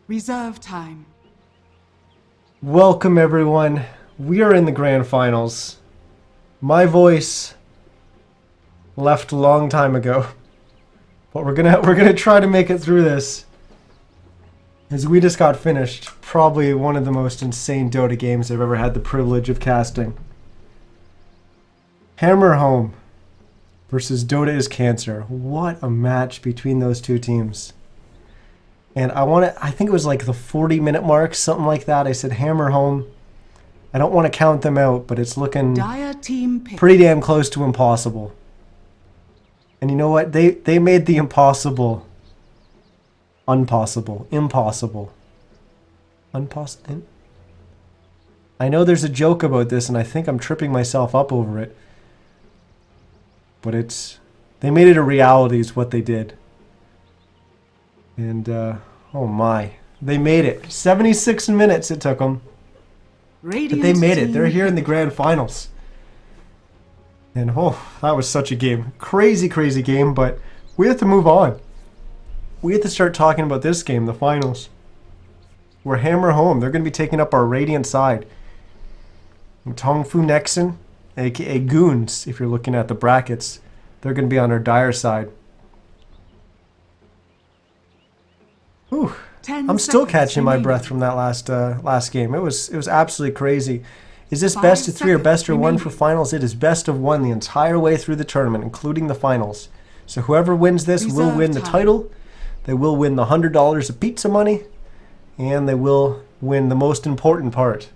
Reserve time. Welcome everyone. We are in the grand finals. My voice left a long time ago, but we're gonna try to make it through this. As we just got finished, probably one of the most insane Dota games I've ever had the privilege of casting. Hammer Home versus Dota is Cancer. What a match between those two teams. And I think it was like the 40-minute mark, something like that. I said Hammer Home. I don't want to count them out, but it's looking Dire team pick. pretty damn close to impossible. And you know what? They made the impossible unpossible. Impossible. I know there's a joke about this, and I think I'm tripping myself up over it. But they made it a reality is what they did. And, oh my. They made it. 76 minutes it took them. Radiant But they made it. team They're here in the grand finals. And, oh, that was such a game. Crazy, crazy game, but we have to move on. We have to start talking about this game, the finals. We're Hammer Home. They're going to be taking up our Radiant side. And Tongfu Nexon, a.k.a. Goons, if you're looking at the brackets, they're going to be on our Dire side. Whew. I'm still catching my breath from that last game. It was absolutely crazy. Is this best of 3 or best of 1 for finals? It is best of 1 the entire way through the tournament, including the finals. So whoever wins this will win the title. They will win the $100 of pizza money, and they will win the most important part,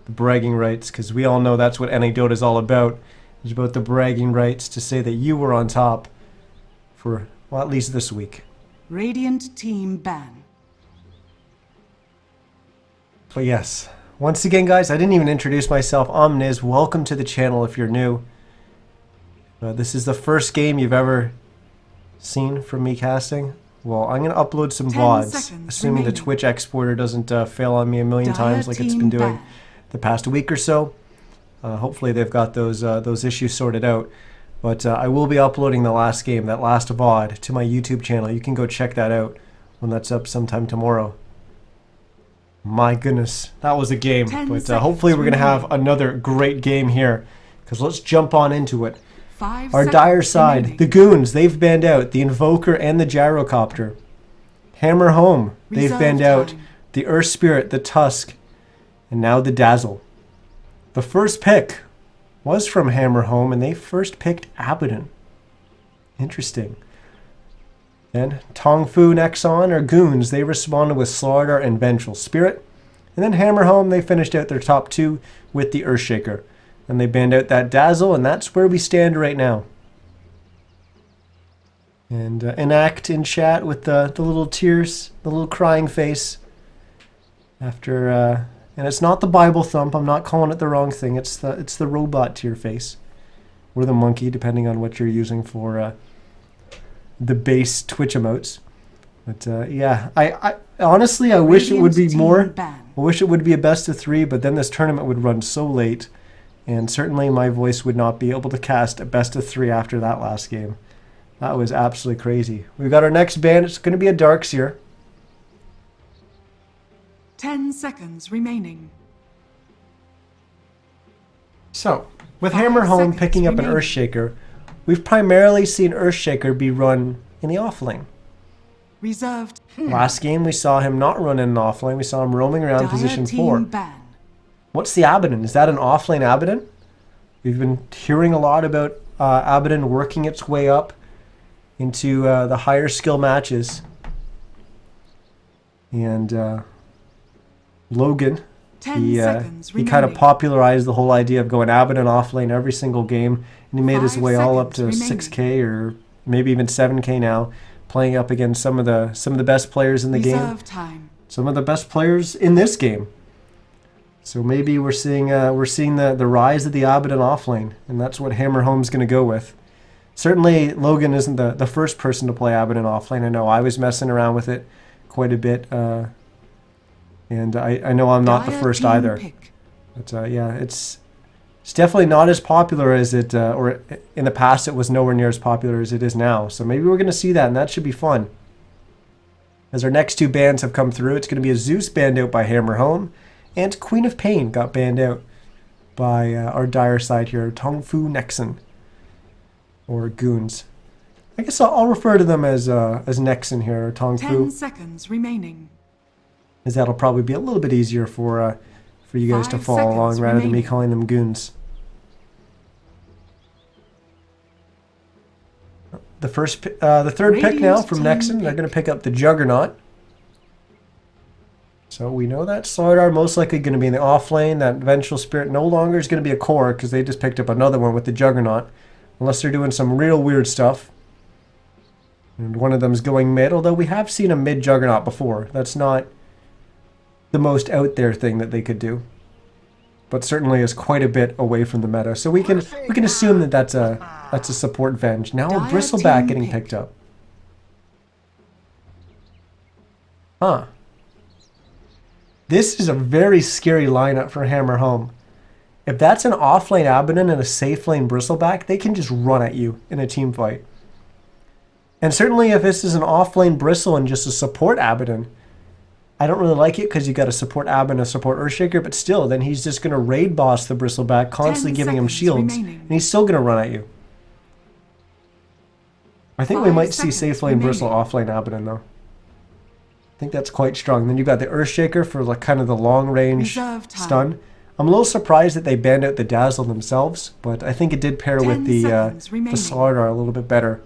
the bragging rights, because we all know that's what NA Dota is all about. It's about the bragging rights to say that you were on top for, well, at least this week. Radiant team ban. But yes, once again, guys, I didn't even introduce myself. I'm Niz. Welcome to the channel if you're new. This is the first game you've ever seen from me casting. Well, I'm going to upload some 10 VODs, seconds assuming the remaining. Twitch exporter doesn't fail on me a million times like it's been doing the past week or so. Hopefully they've got those issues sorted out. But I will be uploading the last game, that last VOD, to my YouTube channel. You can go check that out when that's up sometime tomorrow. My goodness, that was a game. But hopefully we're going to have another great game here. Because let's jump on into it. 5 Our Dire seconds side, remaining. the Goons, they've banned out the Invoker and the Gyrocopter. Hammer Home, they've Reserve banned out time. the Earth Spirit, the Tusk, and now the Dazzle. The first pick was from Hammer Home, and they first picked Abaddon. Interesting. Then Tongfu Nexon, or Goons, they responded with Slaughter and Vengeful Spirit. And then Hammer Home, they finished out their top 2 with the Earthshaker. And they banned out that Dazzle, and that's where we stand right now. And Enact in chat with the little tears, the little crying face. After, and it's not the Bible thump, I'm not calling it the wrong thing, it's the robot tear face. Or the monkey, depending on what you're using for the base Twitch emotes. But yeah, I honestly, I wish it would be Radiant more. team ban. I wish it would be a best of 3, but then this tournament would run so late. And certainly my voice would not be able to cast a best of 3 after that last game. That was absolutely crazy. We've got our next ban. It's going to be a Darkseer. 10 seconds remaining. So, with 5 Hammer Home seconds picking up an remaining. Earthshaker, we've primarily seen Earthshaker be run in the offlane. Reserved. Last game we saw him not run in an offlane. We saw him roaming around Dire position team 4. ban. What's the Abaddon? Is that an offlane Abaddon? We've been hearing a lot about Abaddon working its way up into the higher skill matches. And Logan, 10 seconds he kind of remaining. popularized the whole idea of going Abaddon offlane every single game. And he made his 5 way all up to seconds 6K or maybe even 7K now, playing up against some of the best players in the game. Reserve time. Some of the best players in this game. So maybe we're seeing the rise of the Abaddon offlane, and that's what Hammer Home's going to go with. Certainly, Logan isn't the first person to play Abaddon offlane. I know I was messing around with it quite a bit, and I know I'm not the Dire first team either. pick. But yeah, it's definitely not as popular as it, or in the past it was nowhere near as popular as it is now. So maybe we're going to see that, and that should be fun. as our next two bans have come through. It's going to be a Zeus banned out by Hammer Home, and Queen of Pain got banned out by our dire side here, Tong Fu Nexen, or Goons. I guess I'll refer to them as Nexen here, or Tong Fu. 10 seconds remaining. As that'll probably be a little bit easier for you guys to follow along rather than me calling them Goons. The third pick now from Nexen. They're going to pick up the Juggernaut. So we know that Slardar most likely going to be in the off lane. That Vengeful Spirit no longer is going to be a core because they just picked up another one with the Juggernaut. Unless they're doing some real weird stuff. And one of them is going mid, although we have seen a mid Juggernaut before. That's not the most out there thing that they could do. But certainly is quite a bit away from the meta. So we can assume that that's a support Venge. Now a Bristleback getting picked up. Huh. This is a very scary lineup for Hammer Home. If that's an off-lane Abaddon and a safe-lane Bristleback, they can just run at you in a team fight. And certainly if this is an off-lane Bristle and just a support Abaddon, I don't really like it because you got a support Abaddon and a support Earthshaker, but still, then he's just going to raid boss the Bristleback, constantly giving him shields, and he's still going to run at you. I think we might see safe lane Bristle, off lane Abaddon though. I think that's quite strong. Then you got the Earthshaker for like kind of the long range stun. I'm a little surprised that they banned out the Dazzle themselves, but I think it did pair with the Slardar a little bit better.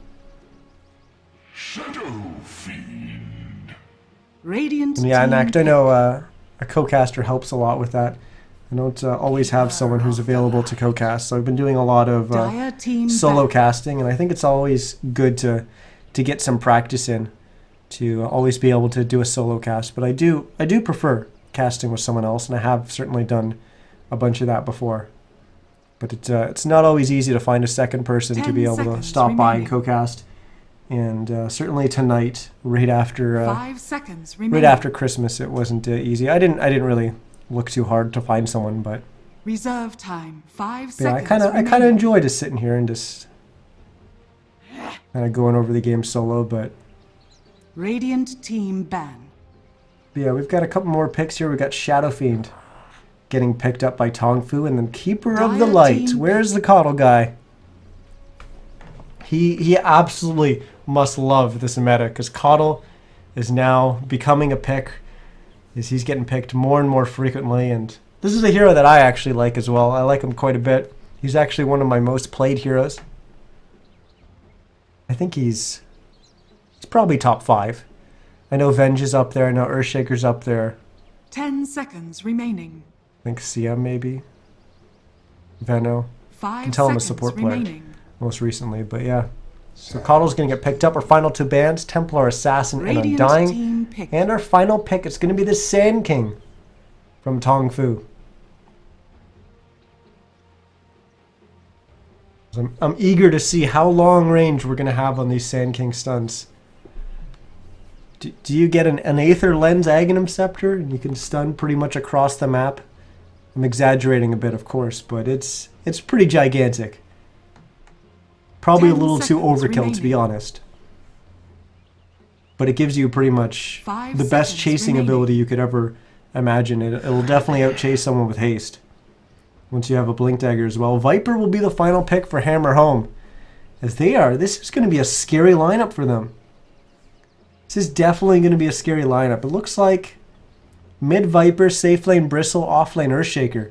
Shadow Fiend. Radiant And yeah, team Nact, I know a co-caster helps a lot with that. I don't always have someone who's available to co-cast, so I've been doing a lot of solo casting, and I think it's always good to get some practice in, to always be able to do a solo cast. But I do prefer casting with someone else, and I have certainly done a bunch of that before. But it's not always easy to find a second person to be able to stop by and co-cast. And certainly tonight, right after 5 seconds remaining. right after Christmas, it wasn't easy. I didn't really look too hard to find someone, but reserve time 5 yeah, seconds. I kind of enjoy just sitting here and just kind of going over the game solo. But Radiant team ban. yeah, we've got a couple more picks here. We got Shadow Fiend getting picked up by Tong Fu, and then Keeper of the Light. Where's the Coddle guy? He absolutely must love this meta because Coddle is now becoming a pick. He's getting picked more and more frequently, and this is a hero that I actually like as well. I like him quite a bit. He's actually one of my most played heroes. I think he's probably top 5. I know Venge is up there. I know Earthshaker's up there. 10 seconds remaining. I think Sia maybe. Veno. 5 I can tell him a seconds support player remaining. most recently, but yeah. So Coddle's going to get picked up. Our final two bans, Templar Assassin and Radiant Undying. team pick. And our final pick, it's going to be the Sand King from Tong Fu. I'm eager to see how long range we're going to have on these Sand King stuns. Do you get an Aether Lens Aghanim Scepter and you can stun pretty much across the map? I'm exaggerating a bit, of course, but it's pretty gigantic. Probably a little too overkill, to be honest. But it gives you pretty much the best chasing ability you could ever imagine. It'll definitely outchase someone with haste. Once you have a Blink Dagger as well. Viper will be the final pick for Hammer Home. This is going to be a scary lineup for them. This is definitely going to be a scary lineup. It looks like mid Viper, safe lane Bristle, off lane Earthshaker.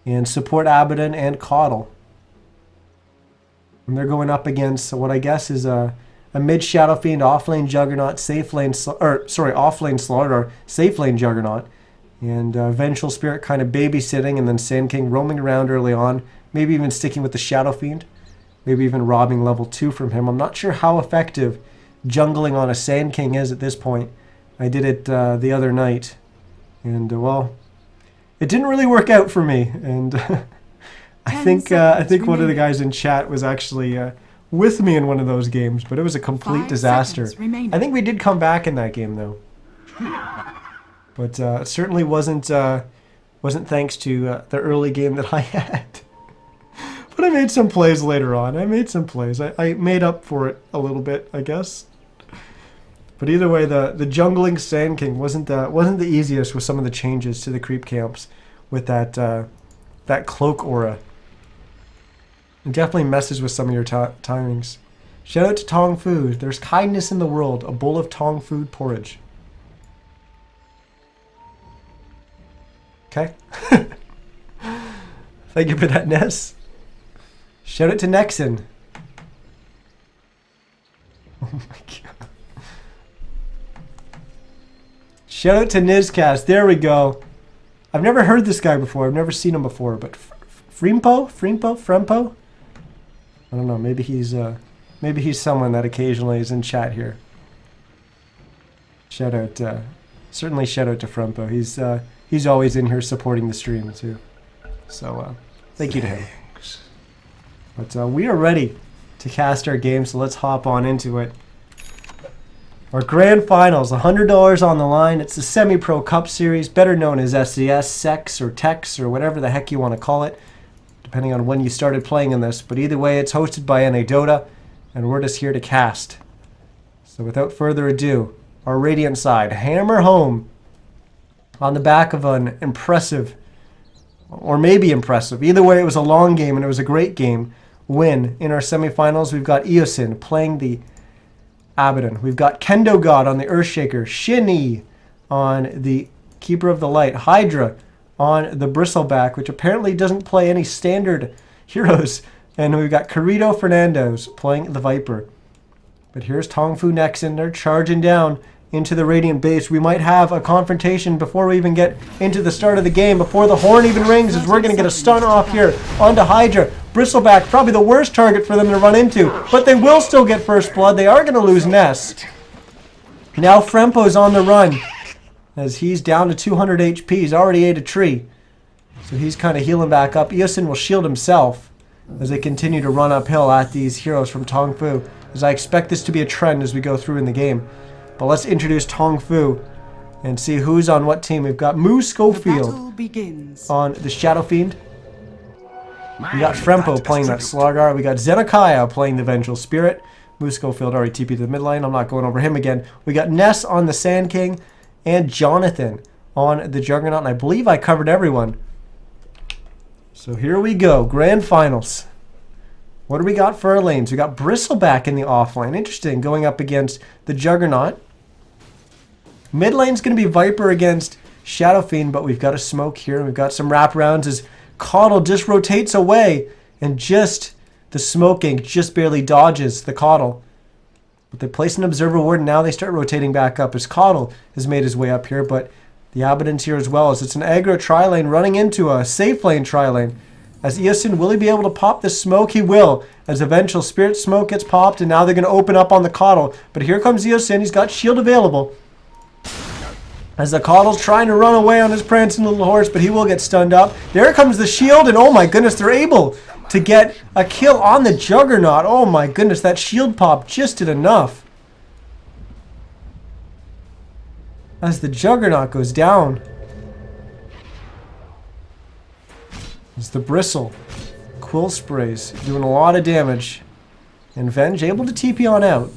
And support Abaddon and Coddle. And they're going up against what I guess is a mid Shadow Fiend, off lane Juggernaut, off lane Slardar, safe lane Juggernaut, and Vengeful Spirit kind of babysitting, and then Sand King roaming around early on, maybe even sticking with the Shadow Fiend, maybe even robbing level 2 from him. I'm not sure how effective jungling on a Sand King is at this point. I did it the other night, and well, it didn't really work out for me, and I think one of the guys in chat was actually with me in one of those games, but it was a complete disaster. I think we did come back in that game though, but it certainly wasn't thanks to the early game that I had. But I made some plays later on. I made some plays. I made up for it a little bit, I guess. But either way, the jungling Sand King wasn't the easiest with some of the changes to the creep camps with that cloak aura. It definitely messes with some of your timings. Shout out to Tong Food. There's kindness in the world. A bowl of Tong Food porridge. Okay. Thank you for that, Ness. Shout out to Nexon. Oh my god. Shout out to NizCast. There we go. I've never heard this guy before. I've never seen him before. But Frempo? I don't know. Maybe he's someone that occasionally is in chat here. Shout out. Certainly shout out to Frempo. He's always in here supporting the stream too. So thank you to him. But we are ready to cast our game. So let's hop on into it. Our grand finals, $100 on the line. It's the Semi-Pro Cup Series, better known as SCS, Sex, or Tex, or whatever the heck you want to call it, depending on when you started playing in this. But either way, it's hosted by NA Dota, and we're just here to cast. So without further ado, our Radiant side, hammer home on the back of an impressive, or maybe impressive. Either way, it was a long game, and it was a great game. Win. In our semifinals, we've got Eosin playing the Abaddon. We've got Kendo God on the Earthshaker, Shinny on the Keeper of the Light, Hydra on the Bristleback, which apparently doesn't play any standard heroes, and we've got Carrito Fernandez playing the Viper. But here's Tongfu Nexon. They're charging down into the Radiant base. We might have a confrontation before we even get into the start of the game, before the horn even rings, as we're going to get a stun off here onto Hydra. Bristleback, probably the worst target for them to run into, but they will still get first blood. They are going to lose Ness. Now Frempo's on the run, as he's down to 200 HP. He's already ate a tree, so he's kind of healing back up. Eosin will shield himself as they continue to run uphill at these heroes from Tongfu, as I expect this to be a trend as we go through in the game. But let's introduce Tongfu and see who's on what team. We've got Moo Schofield on the Shadow Fiend. We got Frempo playing that Slargar. We got Zenokaya playing the Vengeful Spirit. Moo Schofield already TP'd to the mid lane. I'm not going over him again. We got Ness on the Sand King and Jonathan on the Juggernaut. And I believe I covered everyone. So here we go. Grand Finals. What do we got for our lanes? We got Bristleback in the offlane. Interesting. Going up against the Juggernaut. Mid lane's going to be Viper against Shadow Fiend, but we've got a smoke here. We've got some wraparounds as Caudle just rotates away, and just the smoking just barely dodges the Caudle. But they place an Observer Ward, and now they start rotating back up as Caudle has made his way up here, but the Abaddon's here as well, as it's an aggro tri-lane running into a safe lane tri-lane. As Eosin, will he be able to pop this smoke? He will, as eventual Spirit Smoke gets popped, and now they're going to open up on the Caudle. But here comes Eosin, he's got shield available, as the Caudle's trying to run away on his prancing little horse, but he will get stunned up. There comes the shield, and oh my goodness, they're able to get a kill on the Juggernaut. Oh my goodness, that shield pop just did enough. As the Juggernaut goes down. As the Bristle Quill sprays, doing a lot of damage. And Venge able to TP on out.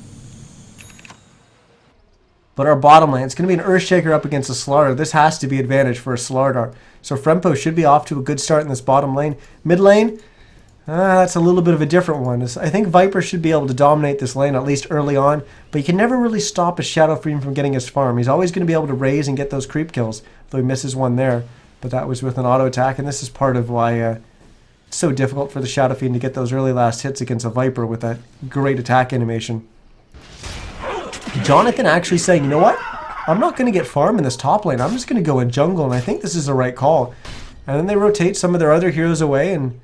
But our bottom lane, it's going to be an Earthshaker up against a Slardar. This has to be advantage for a Slardar. So Frempo should be off to a good start in this bottom lane. Mid lane, that's a little bit of a different one. I think Viper should be able to dominate this lane, at least early on. But you can never really stop a Shadow Fiend from getting his farm. He's always going to be able to raise and get those creep kills, though he misses one there. But that was with an auto attack, and this is part of why it's so difficult for the Shadow Fiend to get those early last hits against a Viper with that great attack animation. Jonathan actually saying, you know what? I'm not going to get farm in this top lane. I'm just going to go in jungle, and I think this is the right call. And then they rotate some of their other heroes away and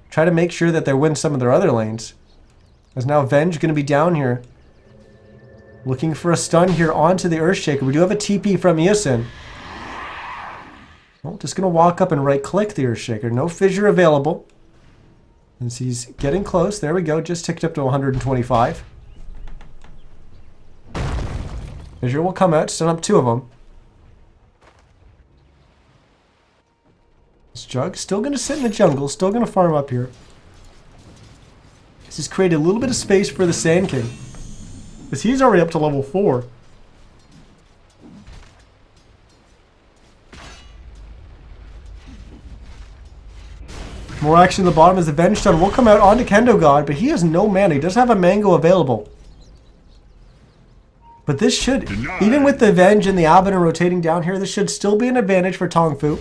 try to make sure that they win some of their other lanes. As now Venge going to be down here, looking for a stun here onto the Earthshaker. We do have a TP from Eosin. Well, just going to walk up and right-click the Earthshaker. No fissure available. And he's getting close. There we go. Just ticked up to 125. Fissure will come out, stun up two of them. This Jug still going to sit in the jungle, still going to farm up here. This has created a little bit of space for the Sand King, because he's already up to level 4. More action in the bottom as the Venge Stun will come out onto Kendo God, but he has no mana. He does have a Mango available. But this should, even with the Venge and the Abaddon rotating down here, this should still be an advantage for Tong Fu.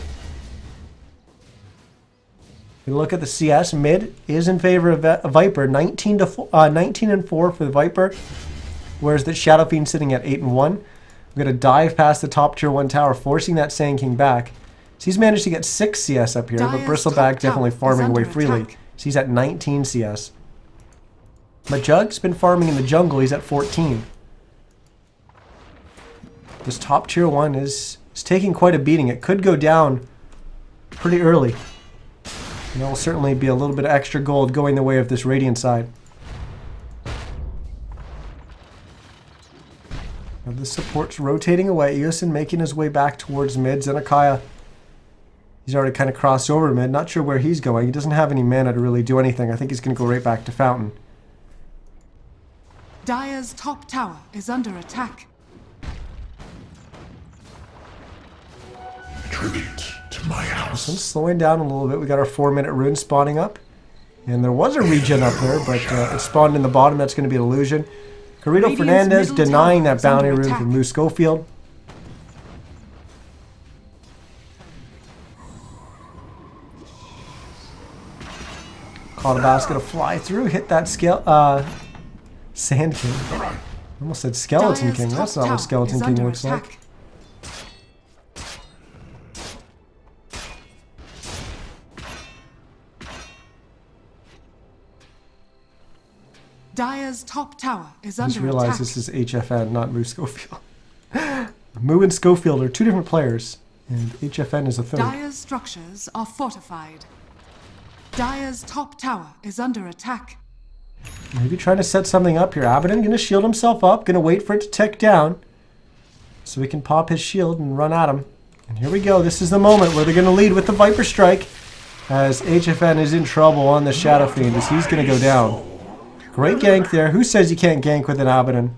You look at the CS, mid is in favor of Viper, 19 and 4 for the Viper, whereas the Shadow Fiend sitting at 8 and 1. We're going to dive past the top tier 1 tower, forcing that Sand King back. So he's managed to get 6 CS up here, but Bristleback definitely farming away freely. So he's at 19 CS. But Jug's been farming in the jungle, he's at 14. This top tier 1 is taking quite a beating. It could go down pretty early. And there will certainly be a little bit of extra gold going the way of this Radiant side. Now the support's rotating away. Eosin making his way back towards mid. Zenokaya, he's already kind of crossed over mid. Not sure where he's going. He doesn't have any mana to really do anything. I think he's going to go right back to Fountain. Dire's top tower is under attack. Tribute to my house. So I'm slowing down a little bit. We got our 4-minute rune spawning up. And there was a regen up there, but it spawned in the bottom. That's going to be an illusion. Carrito Fernandez denying that bounty rune from Moose Schofield. Caught gonna fly through, hit that Sand King. I almost said Skeleton King. That's not what Skeleton King looks like. Dire's top tower is under I just realized attack. this is HFN, not Moose Schofield. Moo and Schofield are 2 different players, and HFN is a 3rd. Dire's structures are fortified. Dire's top tower is under attack. Maybe trying to set something up here. Abaddon going to shield himself up, going to wait for it to tick down, so we can pop his shield and run at him. And here we go. This is the moment where they're going to lead with the Viper Strike, as HFN is in trouble on the Shadow Fiend, as he's going to go down. Great gank there. Who says you can't gank with an Abaddon?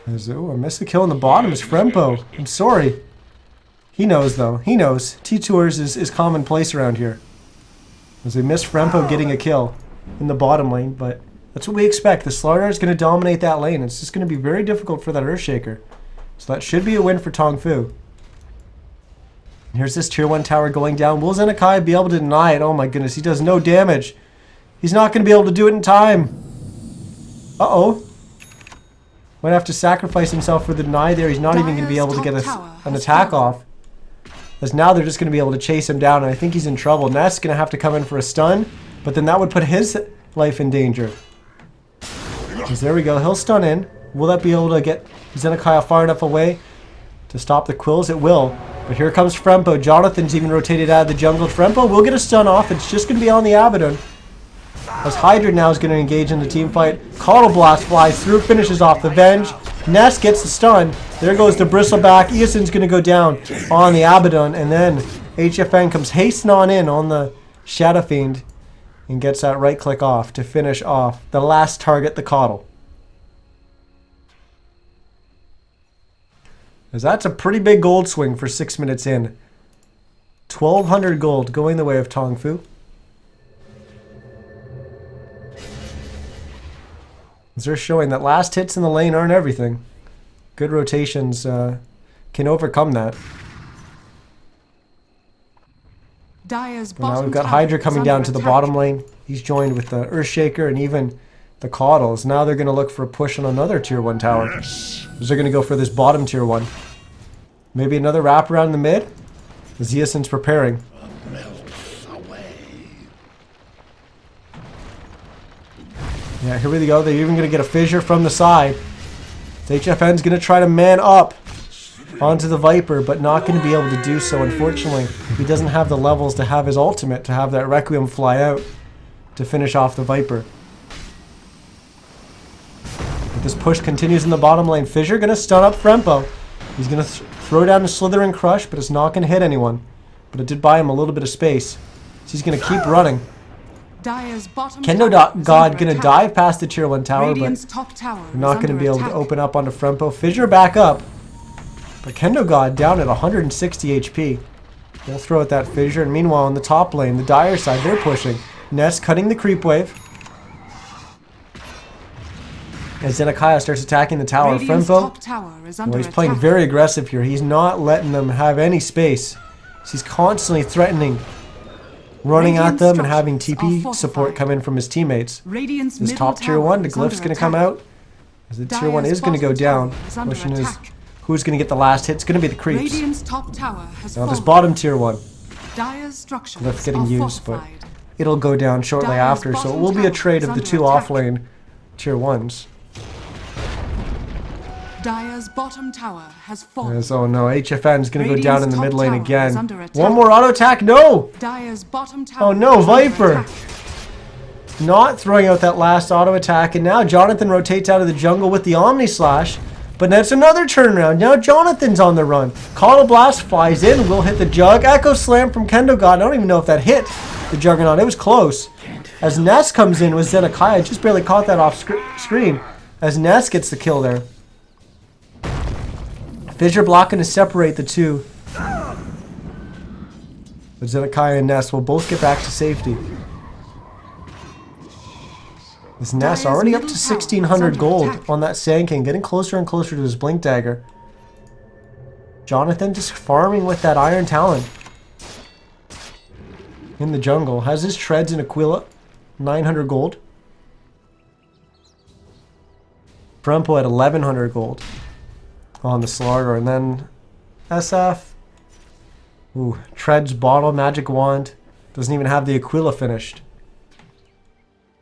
Oh, I missed the kill in the bottom. It's Frempo. I'm sorry. He knows, though. He knows. T-Tours is commonplace around here. As they miss Frempo getting a kill in the bottom lane, but that's what we expect. The Slardar is going to dominate that lane. It's just going to be very difficult for that Earthshaker. So that should be a win for Tong Fu. Here's this tier 1 tower going down. Will Zenokaya be able to deny it? Oh my goodness, he does no damage. He's not going to be able to do it in time. Uh-oh. Might have to sacrifice himself for the deny there. He's not even going to be able to get an attack off. As now they're just going to be able to chase him down, and I think he's in trouble. Ness going to have to come in for a stun, but then that would put his life in danger. Because there we go. He'll stun in. Will that be able to get Zenokaya far enough away to stop the quills? It will. But here comes Frempo. Jonathan's even rotated out of the jungle. Frempo will get a stun off. It's just going to be on the Abaddon. As Hydra now is going to engage in the team fight. Caudal Blast flies through, finishes off the Venge. Ness gets the stun. There goes the Bristleback. Eoson's going to go down on the Abaddon. And then HFN comes hastening on in on the Shadow Fiend and gets that right click off to finish off the last target, the Caudal. As that's a pretty big gold swing for 6 minutes in. 1,200 gold going the way of Tong Fu. As they're showing that last hits in the lane aren't everything. Good rotations can overcome that. Dire's Now we've got Hydra coming down to the bottom lane. He's joined with the Earthshaker and even the Caudals. Now they're going to look for a push on another tier 1 tower. They're going to go for this bottom tier 1. Maybe another wraparound in the mid? Zeason's preparing. Yeah, here we go. They're even going to get a fissure from the side. The HFN's going to try to man up onto the Viper, but not going to be able to do so, unfortunately. He doesn't have the levels to have his ultimate, to have that Requiem fly out to finish off the Viper. But this push continues in the bottom lane. Fissure going to stun up Frempo. He's going to throw down a Slithering Crush, but it's not going to hit anyone. But it did buy him a little bit of space. So he's going to keep running. Kendo God going to dive past the tier 1 tower, but top tower not going to be able to open up onto Frempo. Fissure back up. But Kendo God down at 160 HP. We'll throw at that fissure, and meanwhile on the top lane, the Dire side, they're pushing. Ness cutting the creep wave. As Zenokaya starts attacking the tower, Frempo, he's playing very aggressive here. He's not letting them have any space. He's constantly threatening, running at them and having TP support come in from his teammates. This top tier 1, the Glyph's going to come out. As the tier 1 is going to go down. The question is, who's going to get the last hit? It's going to be the creeps. Now this bottom tier 1, Glyph getting used, but it'll go down shortly after, so it will be a trade of the two offlane tier 1s. Dire's bottom tower has fallen. Yes, oh no, HFN's gonna go down in the mid lane again. One more auto attack, no! Dire's bottom tower oh no, Viper! Not throwing out that last auto attack, and now Jonathan rotates out of the jungle with the Omni Slash. But that's another turnaround. Now Jonathan's on the run. Call Blast flies in, will hit the Jug. Echo Slam from Kendo God. I don't even know if that hit the Juggernaut. It was close. As Ness comes in with Zenokaya, just barely caught that off screen. As Ness gets the kill there. Fissure blocking to separate the two. But Zenokaya and Ness will both get back to safety. This Ness already up to 1600 gold on that Sand King, getting closer and closer to his Blink Dagger. Jonathan just farming with that Iron Talon. In the jungle. Has his Treads in Aquila. 900 gold. Frempo at 1100 gold. On the Slaughter, and then SF. Ooh, Treads, Bottle, Magic Wand. Doesn't even have the Aquila finished.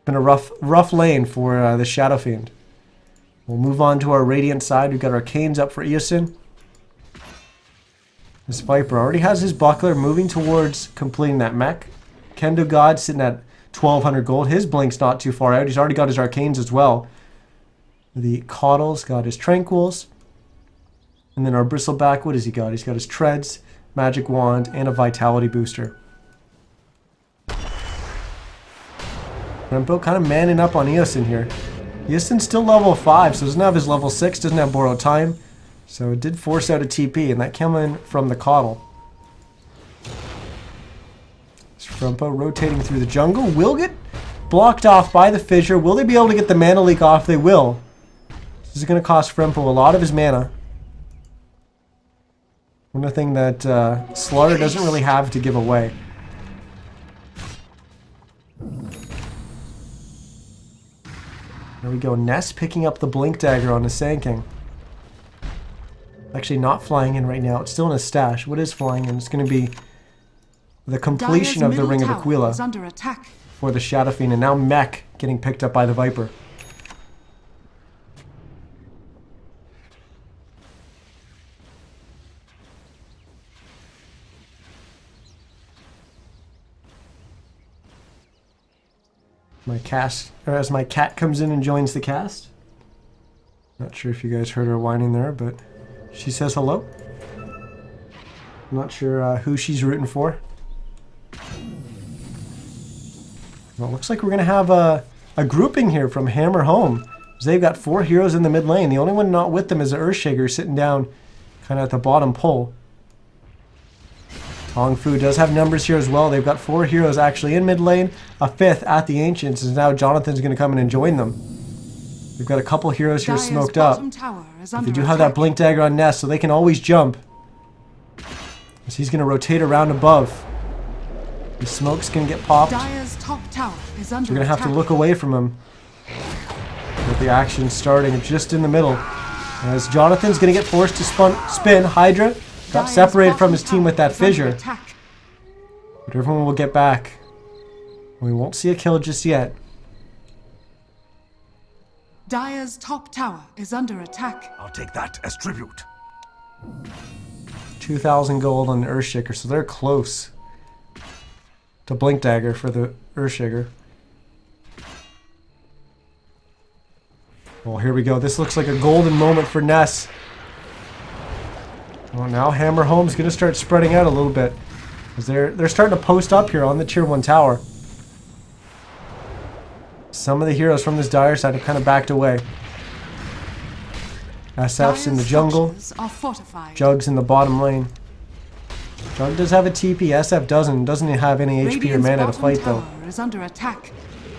Been a rough lane for the Shadow Fiend. We'll move on to our Radiant side. We've got our Canes up for Eosin. This Viper already has his Buckler, moving towards completing that mech. Kendo God sitting at 1200 gold. His Blink's not too far out. He's already got his Arcanes as well. The Coddle's got his Tranquils. And then our Bristleback, what has he got? He's got his Treads, Magic Wand, and a Vitality Booster. Rempo kind of manning up on Eosin here. Eosin's still level 5, so doesn't have his level 6, doesn't have Borrowed Time. So it did force out a TP, and that came in from the Coddle. Rempo rotating through the jungle. Will get blocked off by the Fissure. Will they be able to get the Mana Leak off? They will. This is going to cost Frempo a lot of his mana. One thing that Slaughter doesn't really have to give away. There we go. Ness picking up the Blink Dagger on the Sand King. Actually not flying in right now. It's still in his stash. What is flying in? It's going to be the completion of the Ring of Aquila for the Shadow Fiend. And now Mech getting picked up by the Viper. As my cat comes in and joins the cast. Not sure if you guys heard her whining there, but she says hello. I'm not sure who she's rooting for. Well, it looks like we're going to have a grouping here from Hammer Home. They've got 4 heroes in the mid lane. The only one not with them is the Earthshaker sitting down kind of at the bottom pole. Tong Fu does have numbers here as well. They've got 4 heroes actually in mid lane, a 5th at the Ancients, and now Jonathan's going to come in and join them. We've got a couple heroes here smoked up. They do have that Blink Dagger on Ness, so they can always jump. As he's going to rotate around above. The smoke's going to get popped. So we're going to have to look away from him. With the action starting just in the middle. As Jonathan's going to get forced to spin. Hydra got separated from his team with that Fissure. But everyone will get back. We won't see a kill just yet. Dire's top tower is under attack. I'll take that as tribute. 2,000 gold on the Earthshaker, so they're close to Blink Dagger for the Earthshaker. Well, here we go. This looks like a golden moment for Ness. Well, now Hammer Home's going to start spreading out a little bit. Because they're starting to post up here on the Tier 1 tower. Some of the heroes from this Dire side have kind of backed away. SF's in the jungle. Are fortified. Jug's in the bottom lane. Jug does have a TP. SF doesn't have any HP or mana to fight though. Is under attack.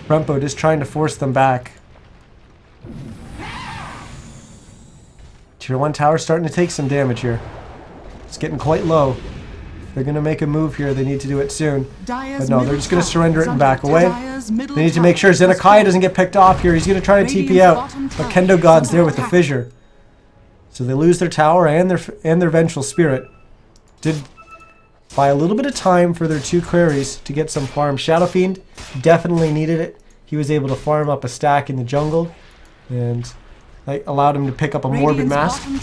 Rempo just trying to force them back. Tier 1 tower starting to take some damage here. It's getting quite low. If they're going to make a move here, they need to do it soon. But no, they're just going to surrender it and back away. They need to make sure Zenekiah doesn't get picked off here. He's going to try to TP out, but Kendo God's there with the fissure. So they lose their tower and their Vengeful Spirit. Did buy a little bit of time for their 2 queries to get some farm. Shadow Fiend definitely needed it. He was able to farm up a stack in the jungle, and that allowed him to pick up a Morbid Mask. And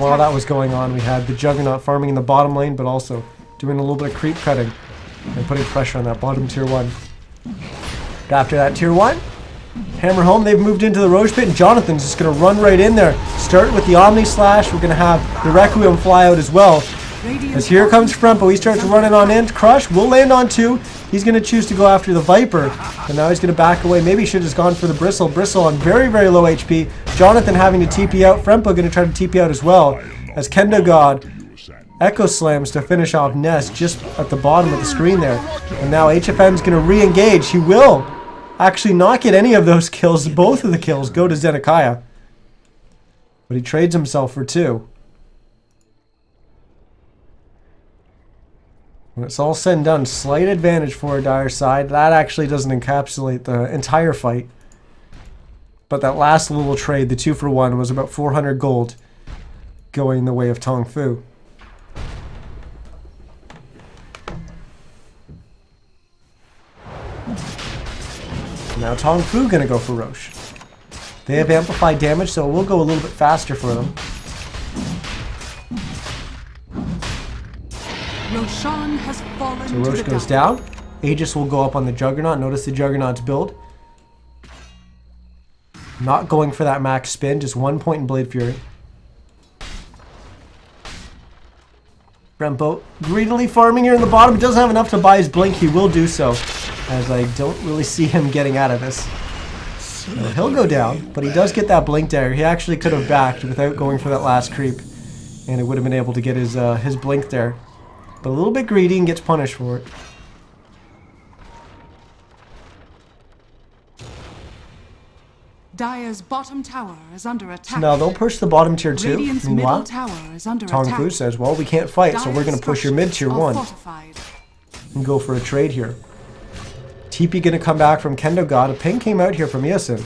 while that was going on, we had the Juggernaut farming in the bottom lane, but also doing a little bit of creep cutting and putting pressure on that bottom tier 1. After that tier 1, hammer home, they've moved into the Roche Pit, and Jonathan's just going to run right in there. Start with the Omni Slash. We're going to have the Requiem fly out as well. As here comes Frempo, he starts running on in. Crush will land on 2. He's going to choose to go after the Viper. And now he's going to back away. Maybe he should have just gone for the Bristle. Bristle on very, very low HP. Jonathan having to TP out. Frempo going to try to TP out as well. As Kendo God Echo Slams to finish off Ness just at the bottom of the screen there. And now HFM's going to re-engage. He will actually not get any of those kills. Both of the kills go to Zenekiah. But he trades himself for 2. When it's all said and done, slight advantage for a Dire side. That actually doesn't encapsulate the entire fight. But that last little trade, the 2-for-1, was about 400 gold going the way of Tong Fu. Now Tong Fu gonna go for Roche. They have amplified damage, so it will go a little bit faster for them. Roshan has fallen. So Roche goes down. Aegis will go up on the Juggernaut. Notice the Juggernaut's build. Not going for that max spin, just 1 point in Blade Fury. Rempo greedily farming here in the bottom. He doesn't have enough to buy his blink. He will do so, as I don't really see him getting out of this. He'll go down, but he does get that blink dagger. He actually could have backed without going for that last creep, and it would have been able to get his blink there. But a little bit greedy and gets punished for it. Dire's bottom tower is under attack. So now they'll push the bottom tier 2. Radiant's Meanwhile, middle tower is under Tong Fu says, well, we can't fight, so we're going to push your mid tier 1 and go for a trade here. TP going to come back from Kendo God. A ping came out here from Yasin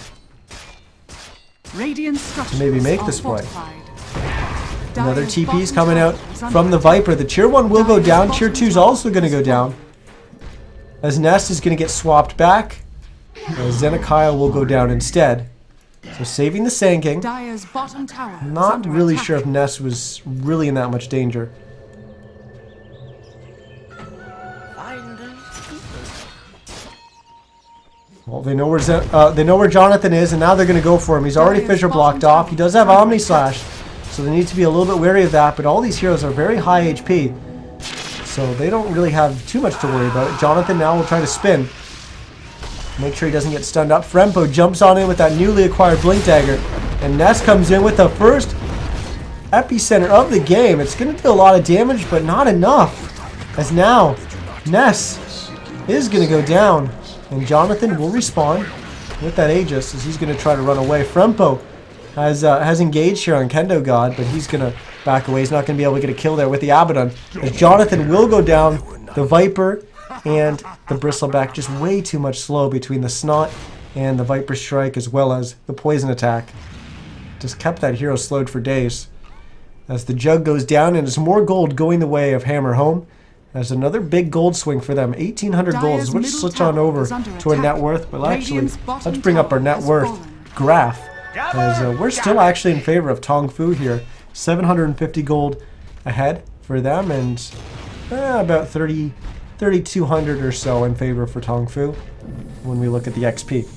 to maybe make this play. Another TP's coming out from the Viper. The tier 1 will go down. Tier 2's also going to go down. As Nest is going to get swapped back. Zenekiah will go down instead. So saving the Sand King. Not really sure if Nest was really in that much danger. Well, they know where Jonathan is, and now they're going to go for him. He's already fissure blocked off. He does have Omni Slash, so they need to be a little bit wary of that. But all these heroes are very high HP, so they don't really have too much to worry about. Jonathan now will try to spin. Make sure he doesn't get stunned up. Frempo jumps on in with that newly acquired Blink Dagger. And Ness comes in with the first epicenter of the game. It's going to do a lot of damage, but not enough. As now, Ness is going to go down. And Jonathan will respawn with that Aegis as he's going to try to run away. Frempo has engaged here on Kendo God, but he's going to back away. He's not going to be able to get a kill there with the Abaddon. As Jonathan will go down, the Viper and the Bristleback just way too much slow between the Snot and the Viper Strike, as well as the Poison Attack. Just kept that hero slowed for days. As the Jug goes down, and there's more gold going the way of Hammer Home. There's another big gold swing for them. 1,800 gold, which switch on over to our net worth. Well, actually, let's bring up our net worth graph. As we're still actually in favor of Tong Fu here. 750 gold ahead for them, and about 3,200 or so in favor for Tong Fu when we look at the XP.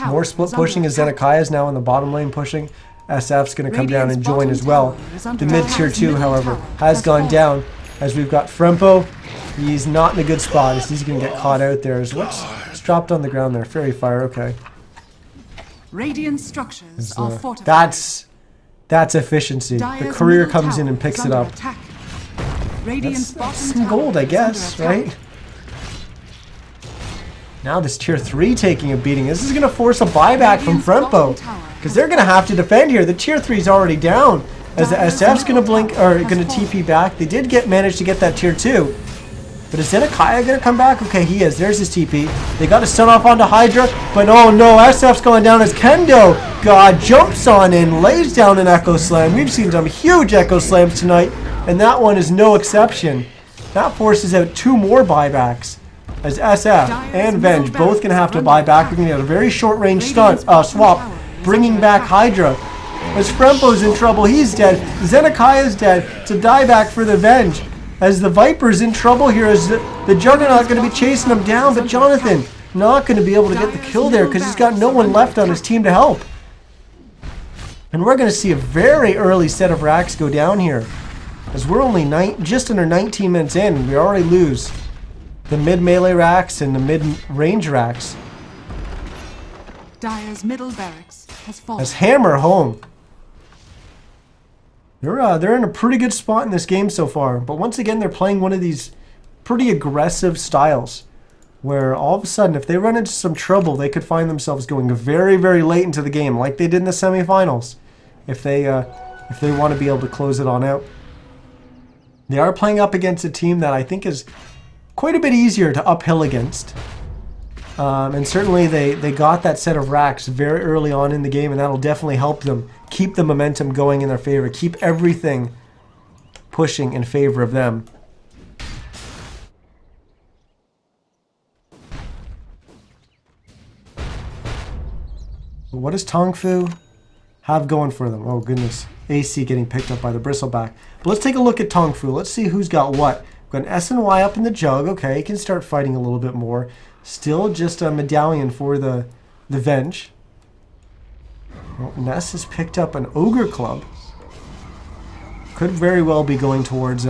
More split pushing as Zenekiah is now in the bottom lane pushing. SF's going to come down and join as well. The mid tier 2, however, has gone down as we've got Frempo. He's not in a good spot as he's going to get caught out there. As what's dropped on the ground there? Fairy Fire, okay. Radiant structures are fortified. That's efficiency. The Dire's courier middle comes in tower and picks is it under up. attack. Radiant's bottom That's some tower gold, I is guess, under attack. right? Now this tier 3 taking a beating. This is going to force a buyback from Frempo, because they're going to have to defend here. The tier 3 is already down. As the SF's going to blink, or going to TP back. They did manage to get that tier 2. But is Zenekiah going to come back? Okay, he is. There's his TP. They got to stun off onto Hydra. But oh no, SF's going down as Kendo God jumps on in, lays down an Echo Slam. We've seen some huge Echo Slams tonight, and that one is no exception. That forces out 2 more buybacks. As SF and Venge both going to have to buy back. We're going to get a very short range swap, bringing back Hydra. As Frempo's in trouble, he's dead. Zenekiah's dead. It's a dieback for the Venge. As the Viper's in trouble here, as the Juggernaut going to be chasing him down, but Jonathan not going to be able to get the kill there because he's got no one left on his team to help. And we're going to see a very early set of racks go down here. As we're only just under 19 minutes in, and we already lose the mid-melee racks and the mid-range racks. Dire's middle barracks has fallen. As Hammer home. They're in a pretty good spot in this game so far. But once again, they're playing one of these pretty aggressive styles, where all of a sudden, if they run into some trouble, they could find themselves going very, very late into the game, like they did in the semifinals, if they want to be able to close it on out. They are playing up against a team that I think is quite a bit easier to uphill against. And certainly they got that set of racks very early on in the game, and that'll definitely help them keep the momentum going in their favor, keep everything pushing in favor of them. What does Tongfu have going for them? Oh goodness, AC getting picked up by the Bristleback. But let's take a look at Tongfu. Let's see who's got what. We've got an SNY up in the jug. Okay, he can start fighting a little bit more. Still just a medallion for the Venge. Well, Ness has picked up an Ogre Club. Could very well be going towards his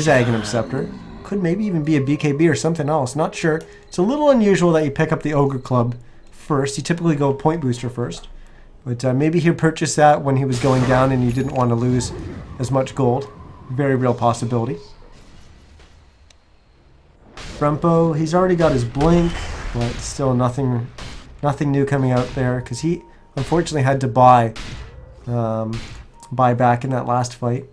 Aghanim Scepter. Could maybe even be a BKB or something else. Not sure. It's a little unusual that you pick up the Ogre Club first. You typically go Point Booster first. But maybe he purchased that when he was going down and he didn't want to lose as much gold. Very real possibility. Frempo, he's already got his blink, but still nothing new coming out there because he unfortunately had to buy back in that last fight.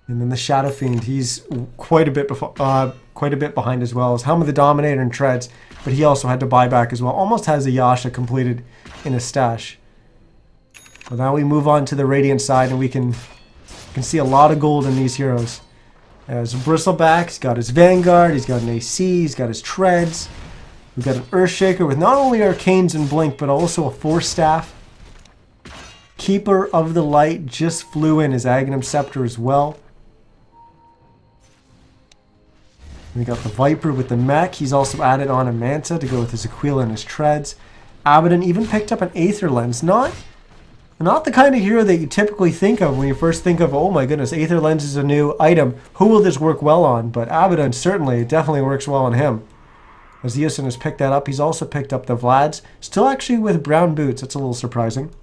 And then the Shadow Fiend, he's quite a bit behind as well. As Helm of the Dominator and Treads, but he also had to buy back as well. Almost has a Yasha completed in his stash. But now we move on to the Radiant side, and we can see a lot of gold in these heroes. As Bristleback, he's got his Vanguard, he's got an AC, he's got his Treads. We've got an Earthshaker with not only Arcanes and Blink, but also a Force Staff. Keeper of the Light just flew in his Aghanim Scepter as well. We got the Viper with the mech. He's also added on a Manta to go with his Aquila and his Treads. Abaddon even picked up an Aether Lens. Not the kind of hero that you typically think of when you first think of, oh my goodness, Aether Lens is a new item. Who will this work well on? But Abaddon definitely works well on him. As Eosin has picked that up, he's also picked up the Vlads. Still actually with brown boots. That's a little surprising.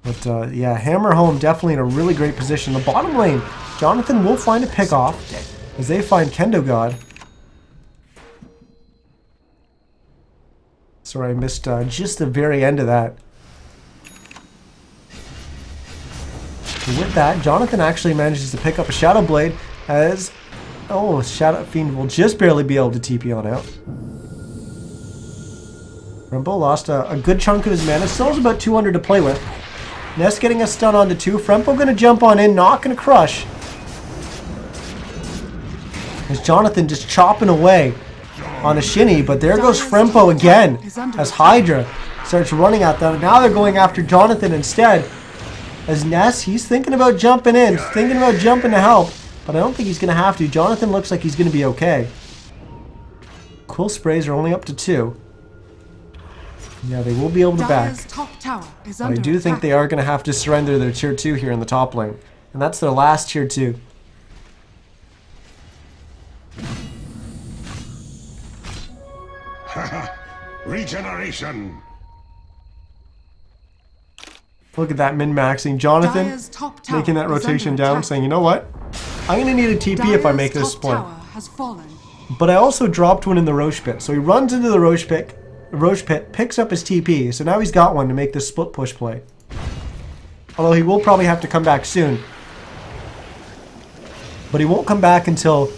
But yeah, Hammer Home definitely in a really great position. The bottom lane, Jonathan will find a pick off as they find Kendo God. Sorry, I missed just the very end of that. And with that, Jonathan actually manages to pick up a Shadow Blade as... Oh, Shadow Fiend will just barely be able to TP on out. Frempo lost a good chunk of his mana. Still has about 200 to play with. Ness getting a stun onto 2. Frempo going to jump on in, not going to crush. As Jonathan just chopping away on a Shinny, but there goes Frempo again as Hydra starts running at them. Now they're going after Jonathan instead. As Ness, he's thinking about jumping in, thinking about jumping to help, but I don't think he's going to have to. Jonathan looks like he's going to be okay. Quill sprays are only up to 2. Yeah, they will be able to back. But I do think they are going to have to surrender their tier 2 here in the top lane. And that's their last tier 2. Regeneration. Look at that min-maxing. Jonathan Dire's top tower making that is rotation under down, attack. saying, you know what? I'm going to need a TP if I make Dire's this top point. tower has fallen. But I also dropped one in the Roche pit. So he runs into the Roche pit, picks up his TP. So now he's got one to make this split push play. Although he will probably have to come back soon. But he won't come back until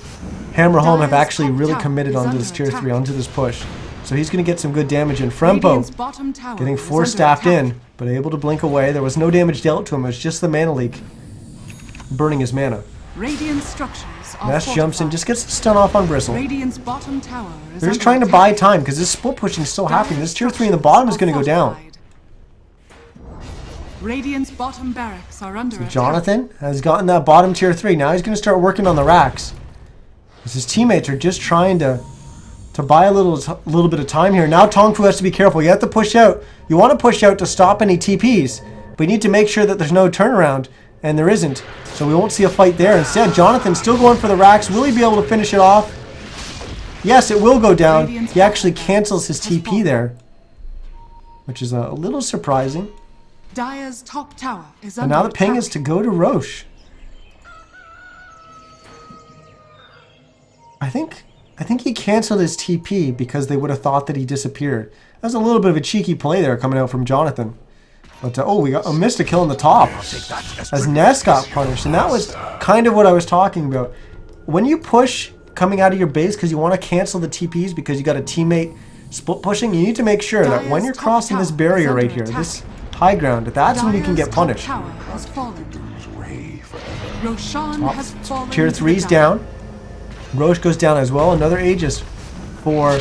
Hammer Home have Dire's actually top really tower committed is onto under this tier attack. 3, onto this push. So he's going to get some good damage in. Frempo Radiant's bottom tower getting is 4 under staffed attack. in, but able to blink away. There was no damage dealt to him. It was just the mana leak burning his mana. Radiant structures are Ness jumps in, fortified. just gets the stun off on Bristle. Radiant's bottom tower is They're just under trying to attack. buy time because this split pushing is still happening. This tier 3 in the bottom is going to go down. Radiant's bottom barracks are under attack. Jonathan has gotten that bottom tier 3. Now he's going to start working on the racks. As his teammates are just trying to buy a little bit of time here. Now Tongfu has to be careful. You have to push out. You want to push out to stop any TPs, but you need to make sure that there's no turnaround, and there isn't. So we won't see a fight there. Instead, Jonathan's still going for the racks. Will he be able to finish it off? Yes, it will go down. He actually cancels his TP there, which is a little surprising. Dire's top tower is And under now the ping attack. is to go to Roche. I think he canceled his TP because they would have thought that he disappeared. That was a little bit of a cheeky play there coming out from Jonathan. But we missed a kill on the top as Ness got punished. And that was kind of what I was talking about. When you push coming out of your base because you want to cancel the TPs because you got a teammate split pushing, you need to make sure that when you're crossing this barrier right here, this high ground, that's when you can get punished. Dire's top tower has fallen. Roshan has fallen Tier to 3's the down. Roche goes down as well. Another Aegis for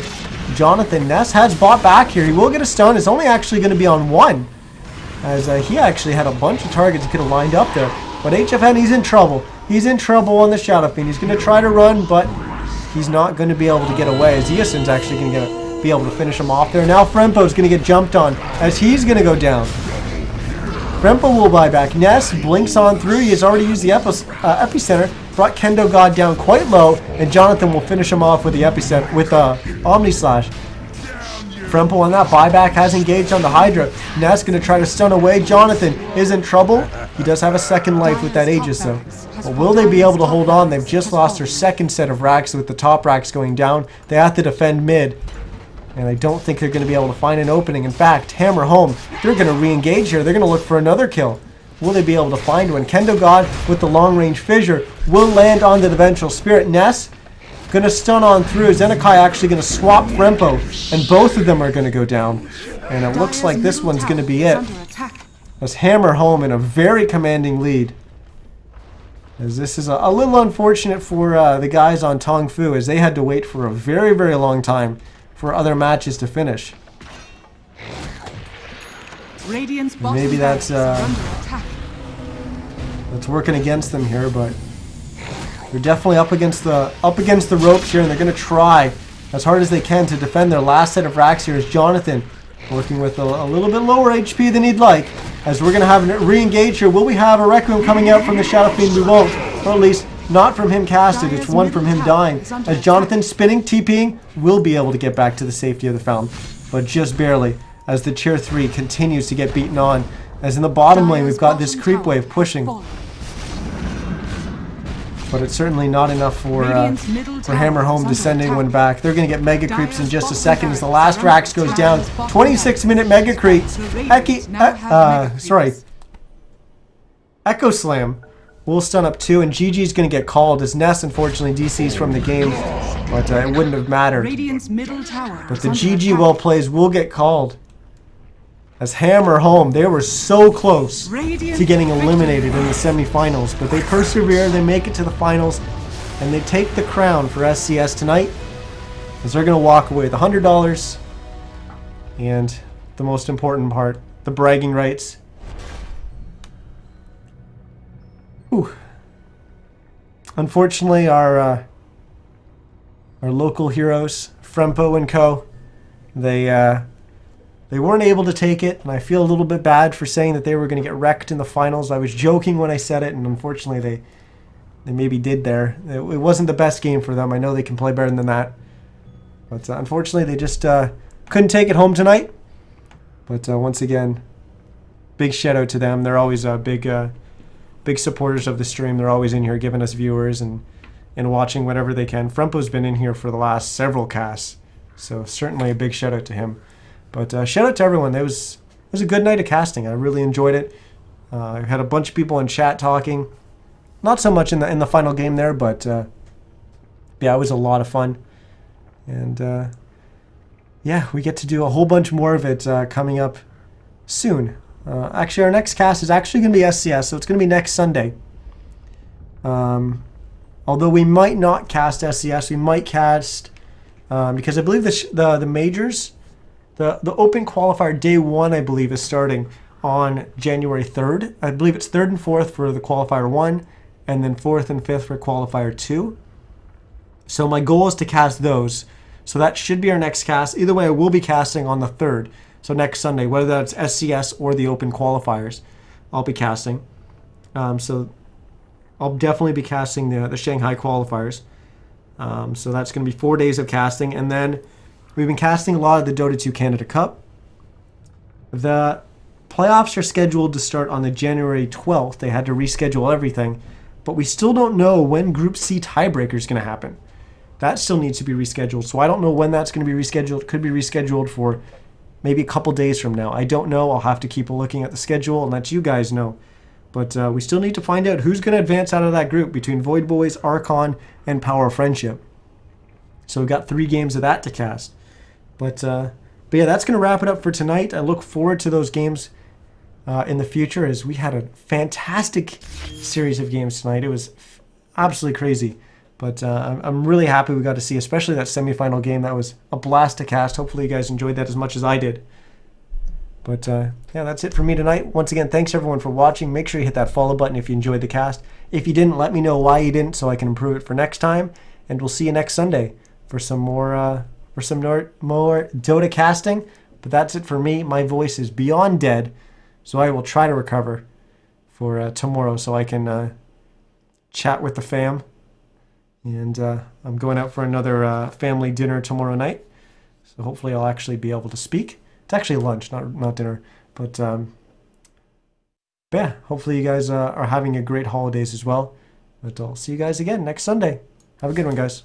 Jonathan. Ness has bought back here. He will get a stun. It's only actually going to be on 1. As he actually had a bunch of targets he could have lined up there. But HFN, he's in trouble. He's in trouble on the Shadow Fiend. He's going to try to run, but he's not going to be able to get away. As Eason's actually going to be able to finish him off there. Now Frempo's going to get jumped on as he's going to go down. Frempo will buy back. Ness blinks on through. He has already used the epicenter. Brought Kendo God down quite low, and Jonathan will finish him off with the epicenter with Omni Slash. Frempo on that buyback has engaged on the Hydra. Ness going to try to stun away. Jonathan is in trouble. He does have a second life with that Aegis though. But will they be able to hold on? They've just lost their second set of racks with the top racks going down. They have to defend mid. And I don't think they're going to be able to find an opening. In fact, Hammer Home, they're going to re-engage here. They're going to look for another kill. Will they be able to find one? Kendo God with the long-range fissure will land onto the Vengeful Spirit. Ness going to stun on through. Zenekai actually going to swap Frempo, and both of them are going to go down. And it looks like this one's going to be it. As Hammer Home in a very commanding lead. As this is a little unfortunate for the guys on Tongfu, as they had to wait for a very, very long time for other matches to finish. Maybe that's working against them here, but they're definitely up against the ropes here, and they're going to try as hard as they can to defend their last set of racks here. As Jonathan working with a little bit lower HP than he'd like, as we're going to have a re-engage here. Will we have a Requiem coming out from the Shadow Fiend? We won't, or at least not from him casted. It's one from him dying. As Jonathan spinning, TPing, will be able to get back to the safety of the fountain, but just barely, as the tier 3 continues to get beaten on. As in the bottom lane, we've got this creep wave pushing. But it's certainly not enough for Hammer Home to send anyone back. They're going to get Mega Creeps in just a second as the last Rax goes down. 26-minute Mega Creep. Echo Slam will stun up 2, and GG's going to get called as Ness unfortunately DCs from the game. But it wouldn't have mattered. But the GG well plays will get called. As Hammer Home, they were so close to getting eliminated in the semifinals, but they persevere, they make it to the finals, and they take the crown for SCS tonight, as they're going to walk away with $100, and the most important part, the bragging rights. Whew. Unfortunately, our local heroes, Frempo and Co., they weren't able to take it, and I feel a little bit bad for saying that they were going to get wrecked in the finals. I was joking when I said it, and unfortunately they maybe did there. It wasn't the best game for them. I know they can play better than that. But unfortunately, they just couldn't take it home tonight. But once again, big shout out to them. They're always big supporters of the stream. They're always in here giving us viewers and watching whatever they can. Frumpo's been in here for the last several casts, so certainly a big shout out to him. But shout out to everyone. It was a good night of casting. I really enjoyed it. I had a bunch of people in chat talking. Not so much in the final game there, but yeah, it was a lot of fun. And yeah, we get to do a whole bunch more of it coming up soon. Actually, our next cast is actually going to be SCS, so it's going to be next Sunday. Although we might not cast SCS, we might cast because I believe the majors, the open qualifier day 1, I believe, is starting on January 3rd. I believe it's 3rd and 4th for the qualifier 1, and then 4th and 5th for qualifier 2. So my goal is to cast those. So that should be our next cast. Either way, I will be casting on the 3rd. So next Sunday, whether that's SCS or the open qualifiers, I'll be casting. So I'll definitely be casting the Shanghai qualifiers. So that's going to be 4 days of casting. And then we've been casting a lot of the Dota 2 Canada Cup. The playoffs are scheduled to start on the January 12th. They had to reschedule everything. But we still don't know when Group C tiebreaker is going to happen. That still needs to be rescheduled. So I don't know when that's going to be rescheduled. It could be rescheduled for maybe a couple days from now. I don't know. I'll have to keep looking at the schedule and let you guys know. But we still need to find out who's going to advance out of that group between Void Boys, Archon, and Power of Friendship. So we've got 3 games of that to cast. But yeah, that's going to wrap it up for tonight. I look forward to those games in the future, as we had a fantastic series of games tonight. It was absolutely crazy. But I'm really happy we got to see, especially that semifinal game. That was a blast to cast. Hopefully you guys enjoyed that as much as I did. But yeah, that's it for me tonight. Once again, thanks everyone for watching. Make sure you hit that follow button if you enjoyed the cast. If you didn't, let me know why you didn't so I can improve it for next time. And we'll see you next Sunday for some more Dota casting. But that's it for me. My voice is beyond dead, so I will try to recover for tomorrow so I can chat with the fam. And I'm going out for another family dinner tomorrow night. So hopefully I'll actually be able to speak. It's actually lunch, not dinner. But yeah, hopefully you guys are having a great holidays as well. But I'll see you guys again next Sunday. Have a good one, guys.